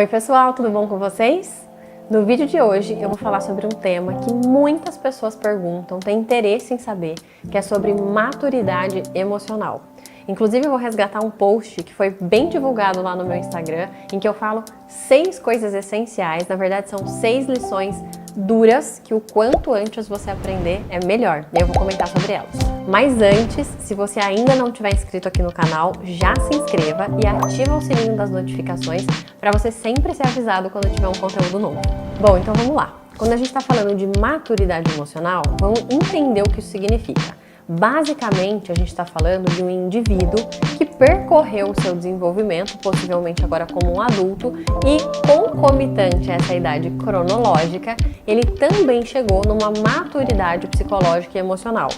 Oi pessoal, tudo bom com vocês? No vídeo de hoje eu vou falar sobre um tema que muitas pessoas perguntam, têm interesse em saber, que é sobre maturidade emocional. Inclusive eu vou resgatar um post que foi bem divulgado lá no meu Instagram, em que eu falo 6 coisas essenciais, na verdade são 6 lições duras que o quanto antes você aprender é melhor. E eu vou comentar sobre elas. Mas antes, se você ainda não tiver inscrito aqui no canal, já se inscreva e ativa o sininho das notificações para você sempre ser avisado quando tiver um conteúdo novo. Bom, então vamos lá. Quando a gente está falando de maturidade emocional, vamos entender o que isso significa. Basicamente, a gente está falando de um indivíduo que percorreu o seu desenvolvimento, possivelmente agora como um adulto, e concomitante a essa idade cronológica, ele também chegou numa maturidade psicológica e emocional.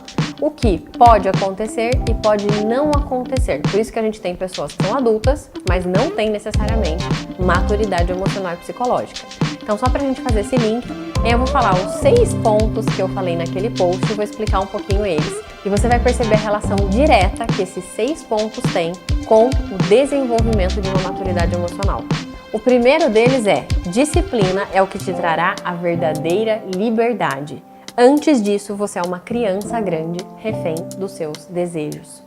O que pode acontecer e pode não acontecer. Por isso que a gente tem pessoas que são adultas, mas não têm necessariamente maturidade emocional e psicológica. Então, só para a gente fazer esse link, eu vou falar os 6 pontos que eu falei naquele post e vou explicar um pouquinho eles. E você vai perceber a relação direta que esses 6 pontos têm com o desenvolvimento de uma maturidade emocional. O primeiro deles é: disciplina é o que te trará a verdadeira liberdade. Antes disso, você é uma criança grande, refém dos seus desejos.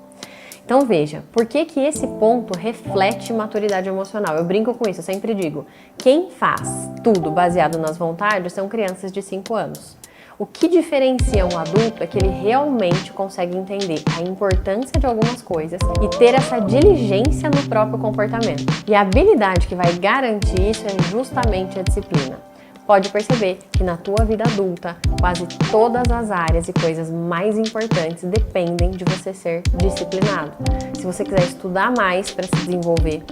Então veja, por que esse ponto reflete maturidade emocional? Eu brinco com isso, eu sempre digo, quem faz tudo baseado nas vontades são crianças de 5 anos. O que diferencia um adulto é que ele realmente consegue entender a importância de algumas coisas e ter essa diligência no próprio comportamento. E a habilidade que vai garantir isso é justamente a disciplina. Pode perceber que na tua vida adulta, quase todas as áreas e coisas mais importantes dependem de você ser disciplinado. Se você quiser estudar mais para se desenvolver,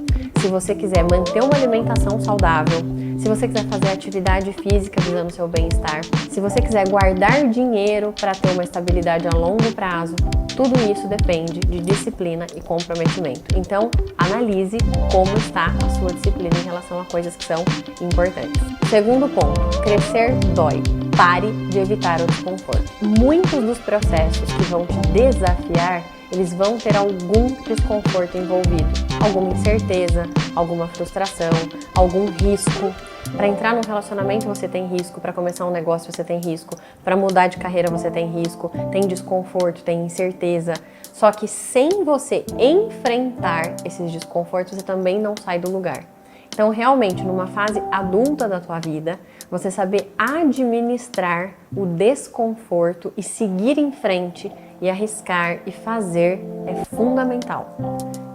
se você quiser manter uma alimentação saudável, se você quiser fazer atividade física visando seu bem-estar, se você quiser guardar dinheiro para ter uma estabilidade a longo prazo, tudo isso depende de disciplina e comprometimento. Então, analise como está a sua disciplina em relação a coisas que são importantes. Segundo ponto, crescer dói. Pare de evitar o desconforto. Muitos dos processos que vão te desafiar, eles vão ter algum desconforto envolvido. Alguma incerteza, alguma frustração, algum risco. Para entrar num relacionamento você tem risco, para começar um negócio você tem risco, para mudar de carreira você tem risco, tem desconforto, tem incerteza. Só que sem você enfrentar esses desconfortos, você também não sai do lugar. Então, realmente, numa fase adulta da tua vida, você saber administrar o desconforto e seguir em frente e arriscar e fazer é fundamental.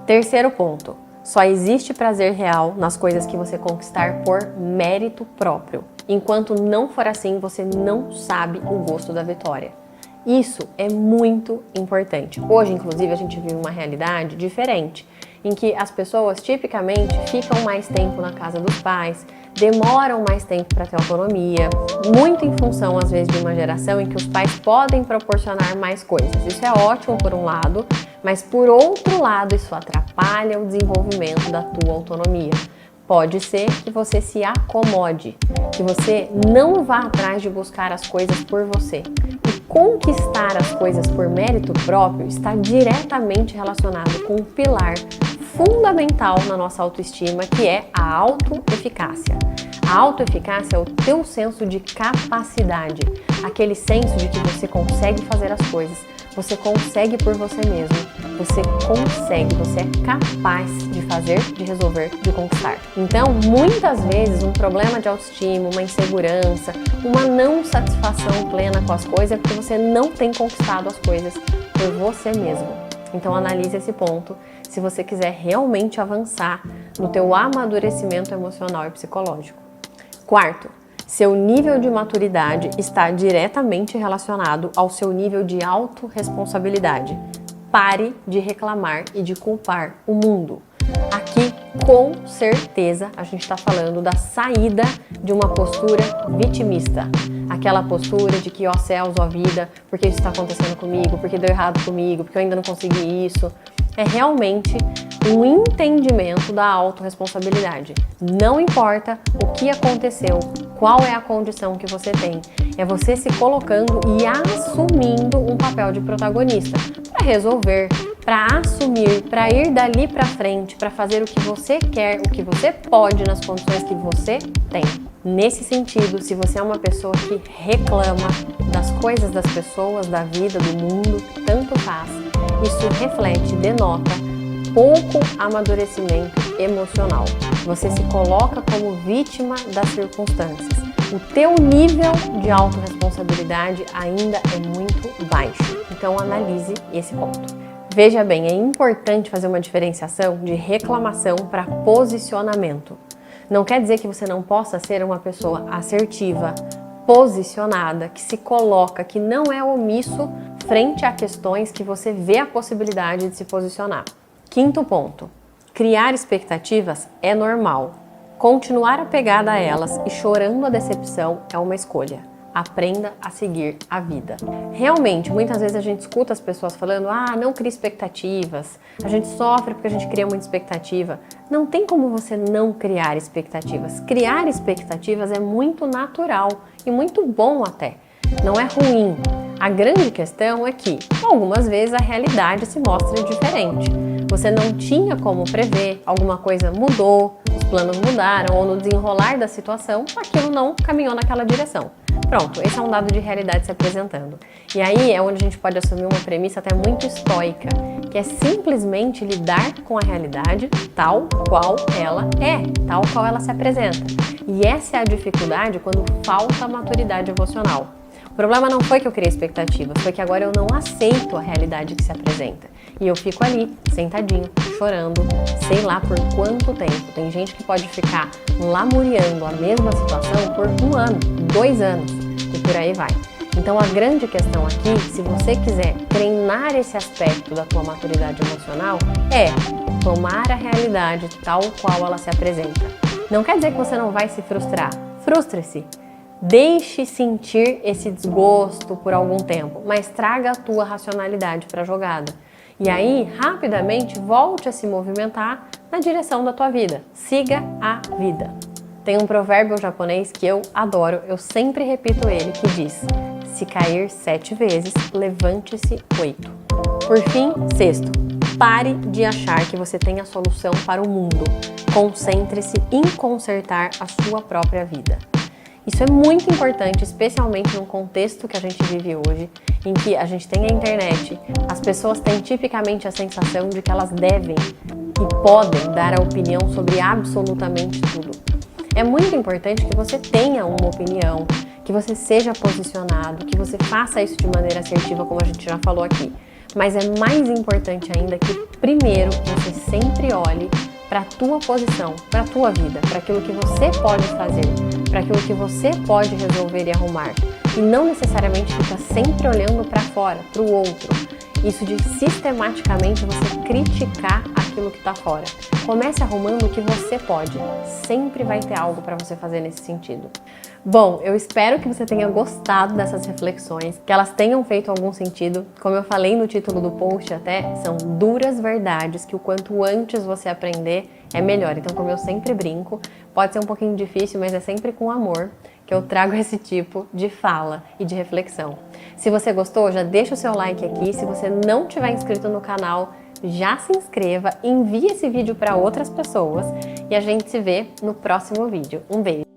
Terceiro ponto. Só existe prazer real nas coisas que você conquistar por mérito próprio. Enquanto não for assim, você não sabe o gosto da vitória. Isso é muito importante. Hoje, inclusive, a gente vive uma realidade diferente, em que as pessoas tipicamente ficam mais tempo na casa dos pais, demoram mais tempo para ter autonomia, muito em função, às vezes, de uma geração em que os pais podem proporcionar mais coisas. Isso é ótimo por um lado, mas por outro lado, isso atrapalha o desenvolvimento da tua autonomia. Pode ser que você se acomode, que você não vá atrás de buscar as coisas por você. E conquistar as coisas por mérito próprio está diretamente relacionado com um pilar fundamental na nossa autoestima, que é a autoeficácia. A autoeficácia é o teu senso de capacidade, aquele senso de que você consegue fazer as coisas, você consegue por você mesmo, você consegue, você é capaz de fazer, de resolver, de conquistar. Então, muitas vezes, um problema de autoestima, uma insegurança, uma não satisfação plena com as coisas é porque você não tem conquistado as coisas por você mesmo. Então, analise esse ponto se você quiser realmente avançar no teu amadurecimento emocional e psicológico. Quarto, seu nível de maturidade está diretamente relacionado ao seu nível de autorresponsabilidade. Pare de reclamar e de culpar o mundo. Aqui, com certeza, a gente está falando da saída de uma postura vitimista. Aquela postura de que, ó céus, ó vida, por que isso está acontecendo comigo? Por que deu errado comigo? Por que eu ainda não consegui isso? É realmente um entendimento da autorresponsabilidade. Não importa o que aconteceu, qual é a condição que você tem. É você se colocando e assumindo um papel de protagonista para resolver, para assumir, para ir dali para frente, para fazer o que você quer, o que você pode nas condições que você tem. Nesse sentido, se você é uma pessoa que reclama das coisas das pessoas, da vida, do mundo, tanto faz, isso reflete, denota pouco amadurecimento emocional. Você se coloca como vítima das circunstâncias. O teu nível de autorresponsabilidade ainda é muito baixo. Então analise esse ponto. Veja bem, é importante fazer uma diferenciação de reclamação para posicionamento. Não quer dizer que você não possa ser uma pessoa assertiva, posicionada, que se coloca, que não é omisso frente a questões que você vê a possibilidade de se posicionar. Quinto ponto, criar expectativas é normal. Continuar apegada a elas e chorando a decepção é uma escolha. Aprenda a seguir a vida. Realmente, muitas vezes a gente escuta as pessoas falando: não crie expectativas, a gente sofre porque a gente cria muita expectativa. Não tem como você não criar expectativas. Criar expectativas é muito natural e muito bom até. Não é ruim. A grande questão é que, algumas vezes, a realidade se mostra diferente. Você não tinha como prever, alguma coisa mudou, os planos mudaram, ou no desenrolar da situação, aquilo não caminhou naquela direção. Pronto, esse é um dado de realidade se apresentando. E aí é onde a gente pode assumir uma premissa até muito estoica, que é simplesmente lidar com a realidade tal qual ela é, tal qual ela se apresenta. E essa é a dificuldade quando falta maturidade emocional. O problema não foi que eu criei expectativas, foi que agora eu não aceito a realidade que se apresenta. E eu fico ali, sentadinho, chorando, sei lá por quanto tempo. Tem gente que pode ficar lamuriando a mesma situação por 1 ano, 2 anos e por aí vai. Então a grande questão aqui, se você quiser treinar esse aspecto da tua maturidade emocional, é tomar a realidade tal qual ela se apresenta. Não quer dizer que você não vai se frustrar. Frustre-se. Deixe sentir esse desgosto por algum tempo, mas traga a tua racionalidade para a jogada. E aí, rapidamente, volte a se movimentar na direção da tua vida. Siga a vida. Tem um provérbio japonês que eu adoro, eu sempre repito ele, que diz: se cair 7 vezes, levante-se 8. Por fim, sexto, pare de achar que você tem a solução para o mundo. Concentre-se em consertar a sua própria vida. Isso é muito importante, especialmente num contexto que a gente vive hoje, em que a gente tem a internet, as pessoas têm tipicamente a sensação de que elas devem e podem dar a opinião sobre absolutamente tudo. É muito importante que você tenha uma opinião, que você seja posicionado, que você faça isso de maneira assertiva, como a gente já falou aqui. Mas é mais importante ainda que, primeiro, você sempre olhe para a tua posição, para a tua vida, para aquilo que você pode fazer, para aquilo que você pode resolver e arrumar. E não necessariamente fica sempre olhando para fora, para o outro. Isso de sistematicamente você criticar aquilo que está fora. Comece arrumando o que você pode. Sempre vai ter algo para você fazer nesse sentido. Bom, eu espero que você tenha gostado dessas reflexões, que elas tenham feito algum sentido. Como eu falei no título do post até, são duras verdades que o quanto antes você aprender é melhor. Então, como eu sempre brinco, pode ser um pouquinho difícil, mas é sempre com amor que eu trago esse tipo de fala e de reflexão. Se você gostou, já deixa o seu like aqui. Se você não tiver inscrito no canal, já se inscreva, envie esse vídeo para outras pessoas e a gente se vê no próximo vídeo. Um beijo!